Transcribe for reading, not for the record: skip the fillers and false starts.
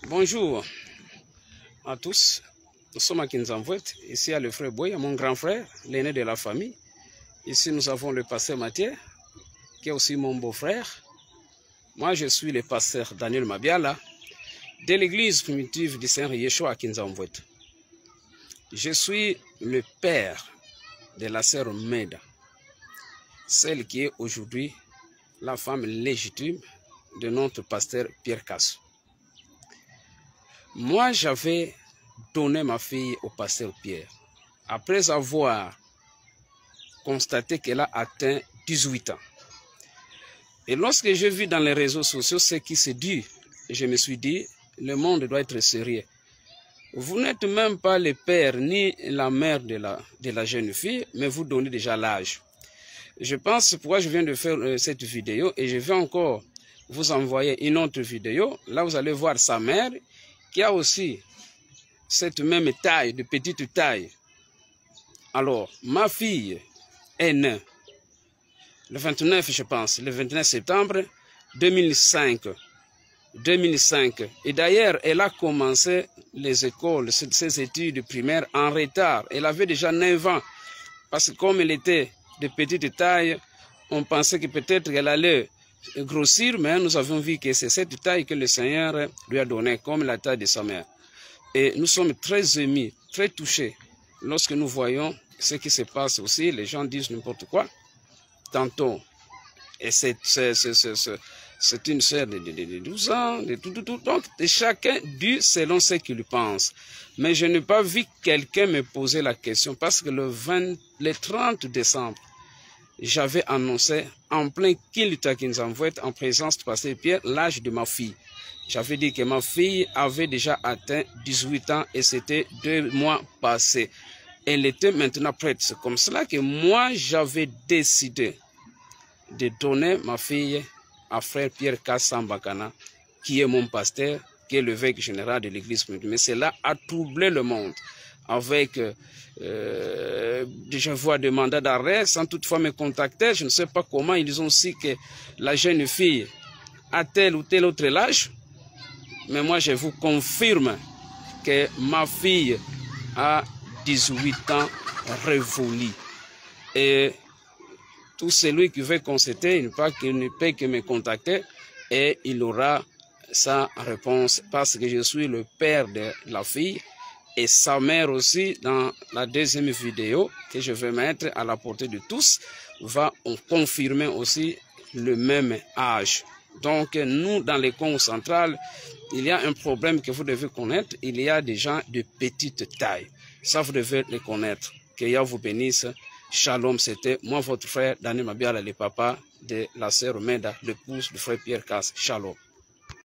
Bonjour à tous. Nous sommes à Kinzamvouet. Ici, il y a le frère Boy, mon grand frère, l'aîné de la famille. Ici, nous avons le pasteur Mathieu, qui est aussi mon beau-frère. Moi, je suis le pasteur Daniel Mabiala, de l'église primitive du Seigneur Yeshua à Kinzamvouet. Je suis le père de la sœur Meda, celle qui est aujourd'hui la femme légitime de notre pasteur Pierre Cassou. Moi, j'avais donné ma fille au pasteur Pierre, après avoir constaté qu'elle a atteint 18 ans. Et lorsque j'ai vu dans les réseaux sociaux ce qui se dit, je me suis dit, le monde doit être sérieux. Vous n'êtes même pas le père ni la mère de la jeune fille, mais vous donnez déjà l'âge. Je pense pourquoi je viens de faire cette vidéo et je vais encore vous envoyer une autre vidéo. Là, vous allez voir sa mère qui a aussi cette même taille, de petite taille. Alors, ma fille est née le 29, je pense, le 29 septembre 2005. Et d'ailleurs, elle a commencé les écoles, ses études primaires en retard. Elle avait déjà 9 ans. Parce que comme elle était de petite taille, on pensait que peut-être qu'elle allait grossir, mais nous avons vu que c'est cette taille que le Seigneur lui a donnée, comme la taille de sa mère. Et nous sommes très émus, très touchés, lorsque nous voyons ce qui se passe aussi. Les gens disent n'importe quoi. Tantôt, et c'est une sœur de 12 ans, donc chacun dit selon ce qu'il pense. Mais je n'ai pas vu quelqu'un me poser la question, parce que le 30 décembre, j'avais annoncé en plein culte à Kinzamvouet, en présence du pasteur Pierre, l'âge de ma fille. J'avais dit que ma fille avait déjà atteint 18 ans et c'était 2 mois passés. Elle était maintenant prête. C'est comme cela que moi, j'avais décidé de donner ma fille à frère Pierre Kassambakana, qui est mon pasteur, qui est l'évêque général de l'église primitive. Mais cela a troublé le monde avec je vois des mandats d'arrêt sans toutefois me contacter. Je ne sais pas comment ils ont su que la jeune fille a tel ou tel autre âge. Mais moi, je vous confirme que ma fille a 18 ans révolus. Et tout celui qui veut constater, il ne peut que me contacter et il aura sa réponse parce que je suis le père de la fille et sa mère aussi. Dans la deuxième vidéo que je vais mettre à la portée de tous, va confirmer aussi le même âge. Donc nous, dans les Congo central, il y a un problème que vous devez connaître. Il y a des gens de petite taille. Ça, vous devez le connaître. Que Yah vous bénisse. Shalom, c'était moi, votre frère Daniel Mabiala, le papa de la sœur Meda, l'épouse du frère Pierre Cassou. Shalom.